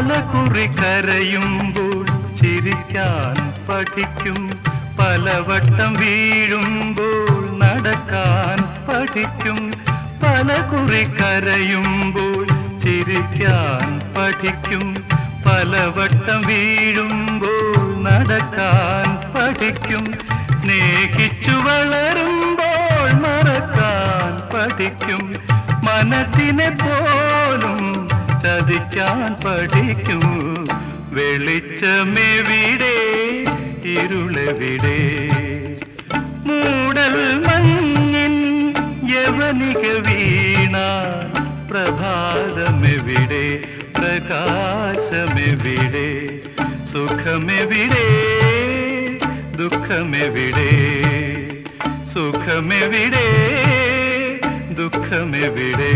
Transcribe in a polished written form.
പലകുറി കരയുമ്പോൾ ചിരിക്കാൻ പഠിക്കും, പലവട്ടം വീഴുമ്പോൾ നടക്കാൻ പഠിക്കും. പലകുറി കരയുമ്പോൾ ചിരിക്കാൻ പഠിക്കും, പലവട്ടം വീഴുമ്പോൾ നടക്കാൻ പഠിക്കും. സ്നേഹിച്ചു വളരുമ്പോൾ മറക്കാൻ പഠിക്കും, മനസ്സിനെ പോലും ചതിക്കാൻ പഠിക്കും. വെളിച്ചമെവിടെ ഇരുളെവിടെ, മൂടൽ മഞ്ഞിൻ യവനിക വീണ പ്രഭാതമെവിടെ, പ്രകാശമെവിടെ, സുഖമെവിടെ ദുഃഖമെവിടെ, സുഖമെവിടെ ദുഃഖമെവിടെ.